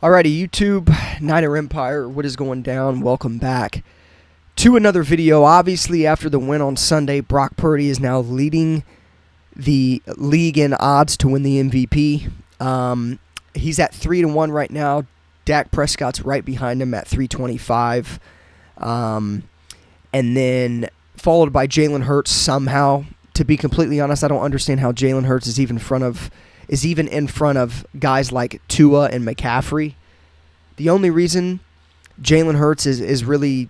Alrighty, YouTube, Niner Empire, what is going down? Welcome back to another video. Obviously, after the win on Sunday, Brock Purdy is now leading the league in odds to win the MVP. He's at 3-1 right now. Dak Prescott's right behind him at 325. And then followed by Jalen Hurts somehow. To be completely honest, I don't understand how Jalen Hurts is even in front of guys like Tua and McCaffrey. The only reason Jalen Hurts is really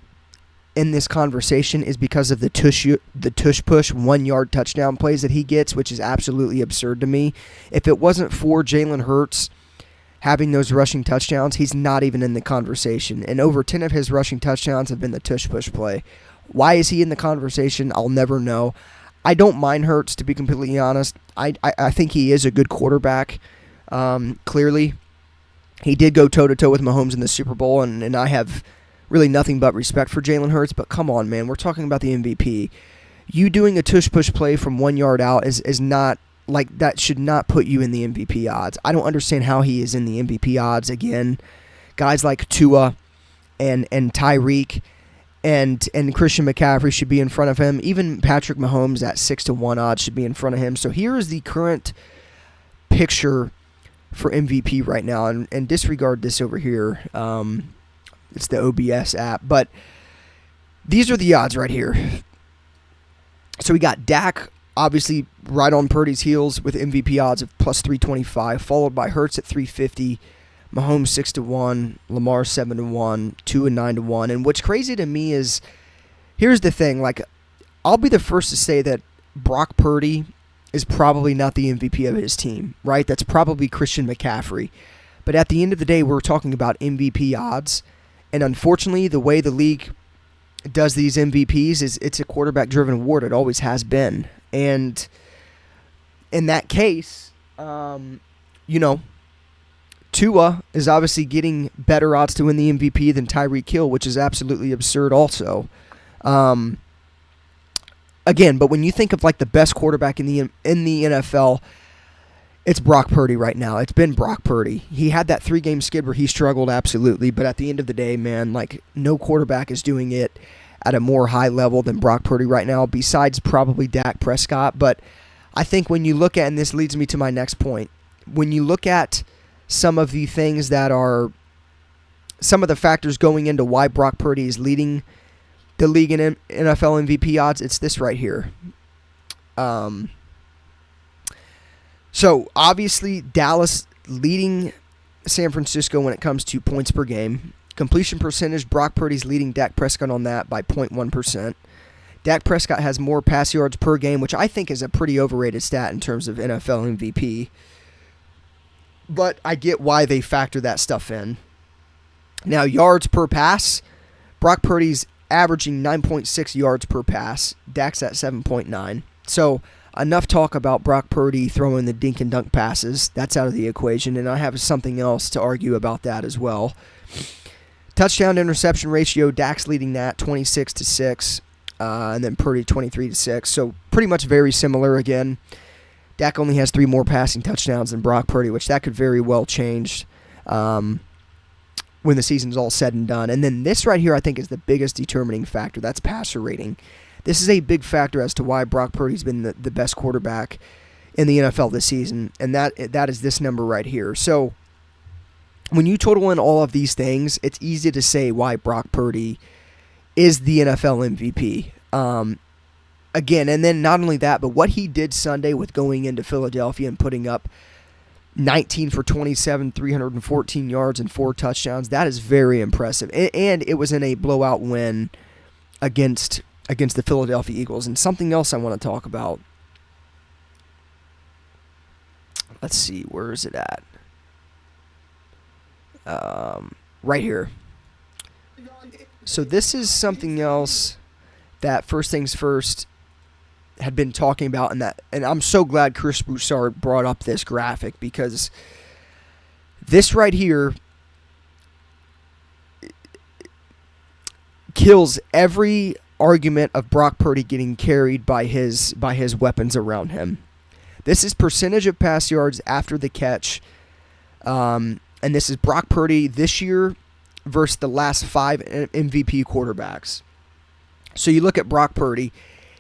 in this conversation is because of the tush push 1 yard touchdown plays that he gets, which is absolutely absurd to me. If it wasn't for Jalen Hurts having those rushing touchdowns, he's not even in the conversation. And over 10 of his rushing touchdowns have been the tush push play. Why is he in the conversation? I'll never know. I don't mind Hurts, to be completely honest. I think he is a good quarterback, clearly. He did go toe-to-toe with Mahomes in the Super Bowl, and I have really nothing but respect for Jalen Hurts, but come on, man. We're talking about the MVP. You doing a tush-push play from 1 yard out is not, like, that should not put you in the MVP odds. I don't understand how he is in the MVP odds. Again, guys like Tua and Tyreek and Christian McCaffrey should be in front of him. Even Patrick Mahomes at 6-1 odds should be in front of him. So here is the current picture for MVP right now. And disregard this over here. It's the OBS app. But these are the odds right here. So we got Dak, obviously right on Purdy's heels with MVP odds of plus 325, followed by Hurts at 350. Mahomes 6-1, Lamar 7-1, Tua 9-1. And what's crazy to me is, here's the thing, like, I'll be the first to say that Brock Purdy is probably not the MVP of his team, right? That's probably Christian McCaffrey. But at the end of the day, we're talking about MVP odds. And unfortunately, the way the league does these MVPs is it's a quarterback-driven award. It always has been. And in that case, Tua is obviously getting better odds to win the MVP than Tyreek Hill, which is absolutely absurd also. Again, but when you think of like the best quarterback in the NFL, it's Brock Purdy right now. It's been Brock Purdy. He had that 3-game skid where he struggled absolutely, but at the end of the day, man, like no quarterback is doing it at a more high level than Brock Purdy right now, besides probably Dak Prescott. But I think when you look at, and this leads me to my next point, when you look at some of the things that are some of the factors going into why Brock Purdy is leading the league in NFL MVP odds, it's this right here. So obviously Dallas leading San Francisco when it comes to points per game. Completion percentage, Brock Purdy's leading Dak Prescott on that by 0.1%. Dak Prescott has more pass yards per game, which I think is a pretty overrated stat in terms of NFL MVP. But I get why they factor that stuff in. Now, yards per pass, Brock Purdy's averaging 9.6 yards per pass. Dak's at 7.9. So, enough talk about Brock Purdy throwing the dink and dunk passes. That's out of the equation, and I have something else to argue about that as well. Touchdown to interception ratio, Dak's leading that 26-6, and then Purdy 23-6. So, pretty much very similar again. Dak only has 3 more passing touchdowns than Brock Purdy, which that could very well change when the season's all said and done. And then this right here I think is the biggest determining factor. That's passer rating. This is a big factor as to why Brock Purdy's been the best quarterback in the NFL this season, and that is this number right here. So when you total in all of these things, it's easy to say why Brock Purdy is the NFL MVP. Again, and then not only that, but what he did Sunday with going into Philadelphia and putting up 19 for 27, 314 yards and 4 touchdowns, that is very impressive. And it was in a blowout win against the Philadelphia Eagles. And something else I want to talk about. Let's see, where is it at? Right here. So this is something else that First Things First had been talking about, and I'm so glad Chris Broussard brought up this graphic, because this right here kills every argument of Brock Purdy getting carried by his weapons around him. This is percentage of pass yards after the catch and this is Brock Purdy this year versus the last 5 MVP quarterbacks. So you look at Brock Purdy,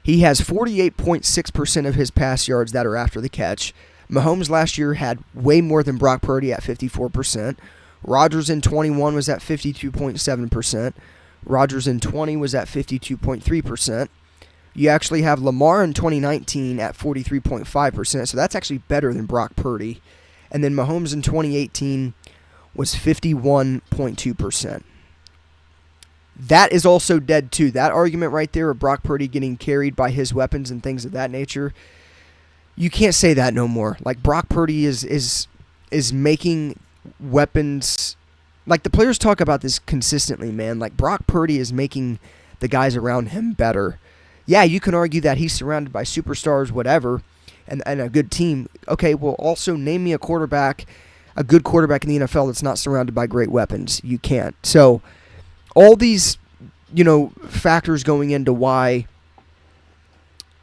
he has 48.6% of his pass yards that are after the catch. Mahomes last year had way more than Brock Purdy at 54%. Rodgers in 21 was at 52.7%. Rodgers in 20 was at 52.3%. You actually have Lamar in 2019 at 43.5%, so that's actually better than Brock Purdy. And then Mahomes in 2018 was 51.2%. That is also dead too. That argument right there of Brock Purdy getting carried by his weapons and things of that nature, you can't say that no more. Like, Brock Purdy is making weapons. Like, the players talk about this consistently, man. Like, Brock Purdy is making the guys around him better. Yeah, you can argue that he's surrounded by superstars, whatever, and a good team. Okay, well, also name me a quarterback, a good quarterback in the NFL that's not surrounded by great weapons. You can't. So all these, factors going into why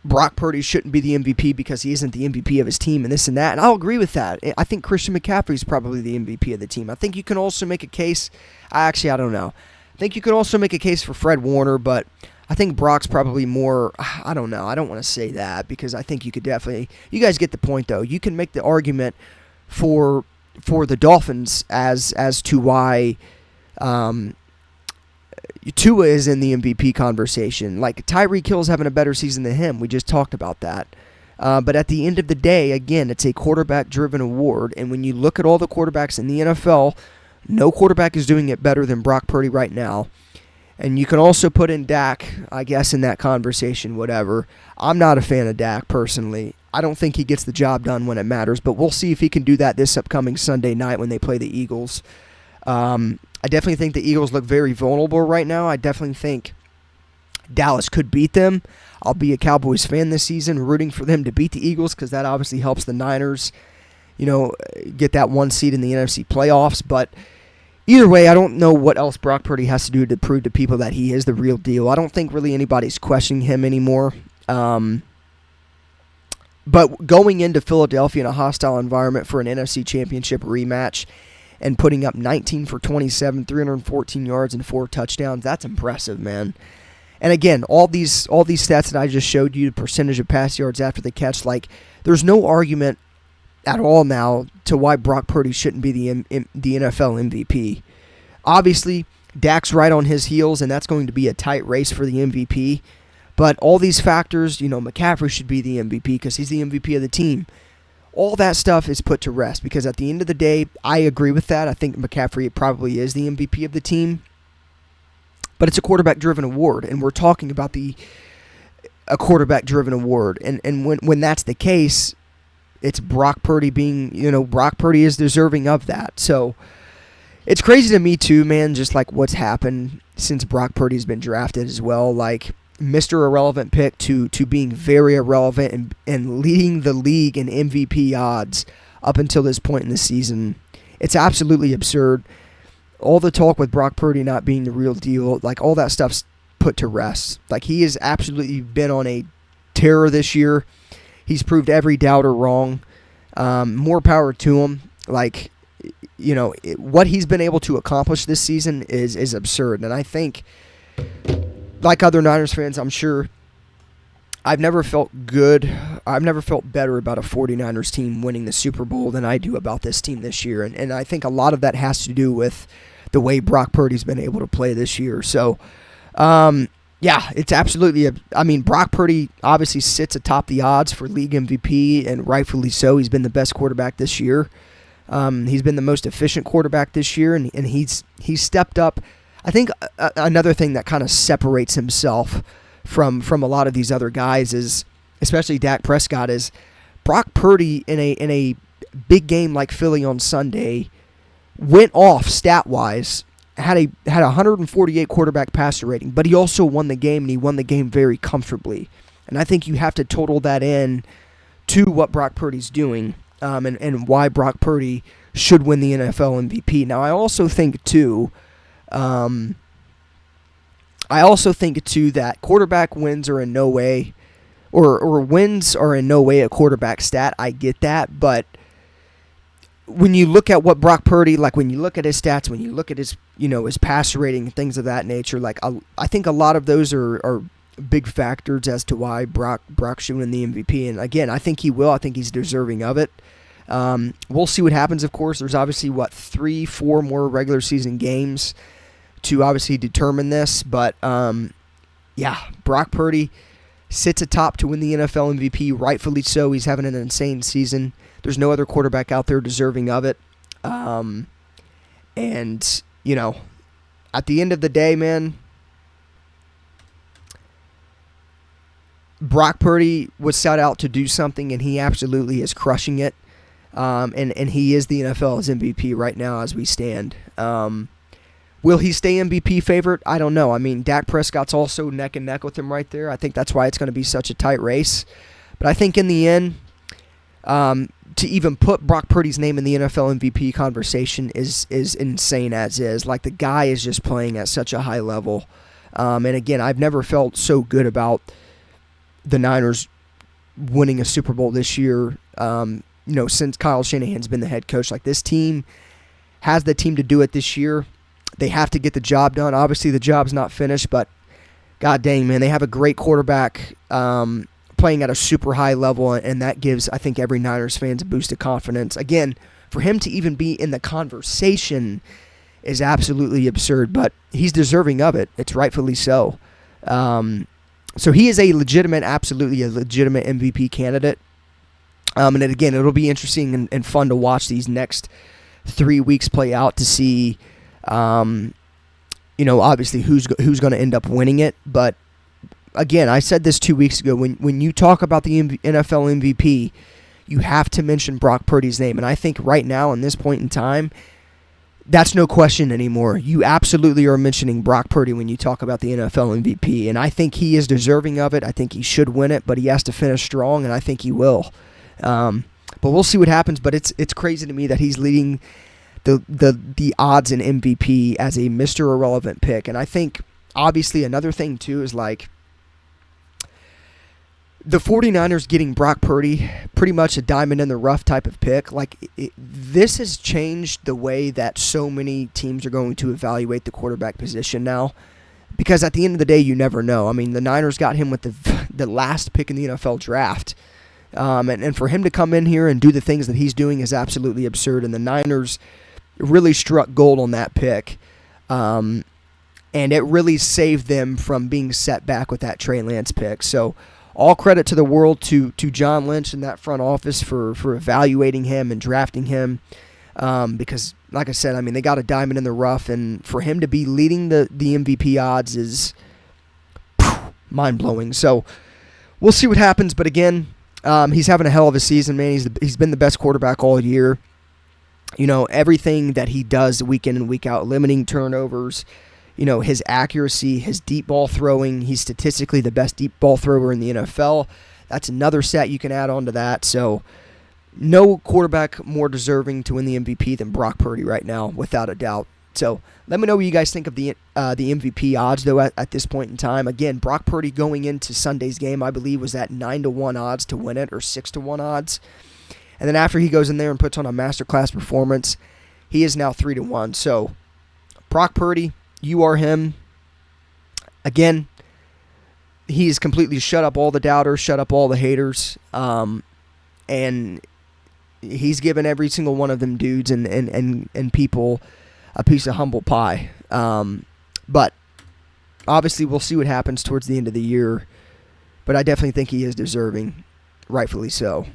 Brock Purdy shouldn't be the MVP because he isn't the MVP of his team and this and that. And I'll agree with that. I think Christian McCaffrey is probably the MVP of the team. I think you can also make a case. I don't know. I think you could also make a case for Fred Warner, but I think Brock's probably more. I don't know. I don't want to say that because I think you could definitely. You guys get the point, though. You can make the argument for the Dolphins as to why Tua is in the MVP conversation. Like, Tyreek Hill's having a better season than him. We just talked about that. But at the end of the day, again, it's a quarterback-driven award. And when you look at all the quarterbacks in the NFL, no quarterback is doing it better than Brock Purdy right now. And you can also put in Dak, I guess, in that conversation, whatever. I'm not a fan of Dak, personally. I don't think he gets the job done when it matters. But we'll see if he can do that this upcoming Sunday night when they play the Eagles. I definitely think the Eagles look very vulnerable right now. I definitely think Dallas could beat them. I'll be a Cowboys fan this season, rooting for them to beat the Eagles because that obviously helps the Niners, get that 1 seed in the NFC playoffs. But either way, I don't know what else Brock Purdy has to do to prove to people that he is the real deal. I don't think really anybody's questioning him anymore. But going into Philadelphia in a hostile environment for an NFC Championship rematch and putting up 19 for 27, 314 yards and 4 touchdowns, that's impressive, man. And again, all these stats that I just showed you, the percentage of pass yards after the catch, like, there's no argument at all now to why Brock Purdy shouldn't be the NFL MVP. Obviously, Dak's right on his heels, and that's going to be a tight race for the MVP. But all these factors, McCaffrey should be the MVP because he's the MVP of the team. All that stuff is put to rest because at the end of the day, I agree with that. I think McCaffrey probably is the MVP of the team. But it's a quarterback-driven award, and we're talking about a quarterback-driven award. And when that's the case, it's Brock Purdy being, Brock Purdy is deserving of that. So it's crazy to me too, man, just like what's happened since Brock Purdy's been drafted as well. Like, Mr. Irrelevant pick to being very irrelevant and leading the league in MVP odds up until this point in the season. It's absolutely absurd. All the talk with Brock Purdy not being the real deal, like, all that stuff's put to rest. Like, he has absolutely been on a tear this year. He's proved every doubter wrong. More power to him. Like, what he's been able to accomplish this season is absurd. And I think, like other Niners fans, I'm sure, I've never felt better about a 49ers team winning the Super Bowl than I do about this team this year. And I think a lot of that has to do with the way Brock Purdy's been able to play this year. So, yeah, it's absolutely Brock Purdy obviously sits atop the odds for league MVP, and rightfully so. He's been the best quarterback this year. He's been the most efficient quarterback this year, and he's stepped up. I think another thing that kind of separates himself from a lot of these other guys is, especially Dak Prescott, is Brock Purdy in a big game like Philly on Sunday went off stat-wise, had a 148 quarterback passer rating, but he also won the game, and he won the game very comfortably. And I think you have to total that in to what Brock Purdy's doing, and why Brock Purdy should win the NFL MVP. Now, I also think too that quarterback wins are in no way, or wins are in no way a quarterback stat. I get that, but when you look at what Brock Purdy, like when you look at his stats, when you look at his, his passer rating, things of that nature, like I think a lot of those are big factors as to why Brock should win the MVP. And again, I think he will. I think he's deserving of it. We'll see what happens, of course. There's obviously, 3-4 more regular season games to obviously determine this. But, Brock Purdy sits atop to win the NFL MVP, rightfully so. He's having an insane season. There's no other quarterback out there deserving of it. And, at the end of the day, man, Brock Purdy was set out to do something, and he absolutely is crushing it. And he is the NFL's MVP right now as we stand. Will he stay MVP favorite? I don't know. I mean, Dak Prescott's also neck and neck with him right there. I think that's why it's going to be such a tight race. But I think in the end, to even put Brock Purdy's name in the NFL MVP conversation is insane as is. Like, the guy is just playing at such a high level. And again, I've never felt so good about the Niners winning a Super Bowl this year, since Kyle Shanahan's been the head coach. Like, this team has the team to do it this year. They have to get the job done. Obviously, the job's not finished, but god dang, man, they have a great quarterback playing at a super high level, and that gives, I think, every Niners fans a boost of confidence. Again, for him to even be in the conversation is absolutely absurd, but he's deserving of it. It's rightfully so. So he is absolutely a legitimate MVP candidate. And then again, it'll be interesting and fun to watch these next 3 weeks play out to see, obviously who's going to end up winning it. But again, I said this 2 weeks ago. When you talk about the NFL MVP, you have to mention Brock Purdy's name. And I think right now, in this point in time, that's no question anymore. You absolutely are mentioning Brock Purdy when you talk about the NFL MVP, and I think he is deserving of it. I think he should win it, but he has to finish strong, and I think he will. But we'll see what happens. But it's crazy to me that he's leading the odds in MVP as a Mr. Irrelevant pick. And I think obviously another thing too is like the 49ers getting Brock Purdy, pretty much a diamond in the rough type of pick. Like, this has changed the way that so many teams are going to evaluate the quarterback position now. Because at the end of the day, you never know. I mean, the Niners got him with the last pick in the NFL draft. And for him to come in here and do the things that he's doing is absolutely absurd. And the Niners really struck gold on that pick. And it really saved them from being set back with that Trey Lance pick. So all credit to the world to John Lynch and that front office for evaluating him and drafting him. Because, like I said, I mean, they got a diamond in the rough. And for him to be leading the MVP odds is mind-blowing. So we'll see what happens. But again, he's having a hell of a season, man. He's been the best quarterback all year. Everything that he does week in and week out, limiting turnovers, his accuracy, his deep ball throwing. He's statistically the best deep ball thrower in the NFL. That's another stat you can add on to that. So no quarterback more deserving to win the MVP than Brock Purdy right now, without a doubt. So let me know what you guys think of the MVP odds, though, at this point in time. Again, Brock Purdy going into Sunday's game, I believe, was at 9-1 odds to win it, or 6-1 odds. And then after he goes in there and puts on a masterclass performance, he is now 3-1. So Brock Purdy, you are him. Again, he's completely shut up all the doubters, shut up all the haters, and he's given every single one of them dudes and people a piece of humble pie. But obviously we'll see what happens towards the end of the year, but I definitely think he is deserving, rightfully so.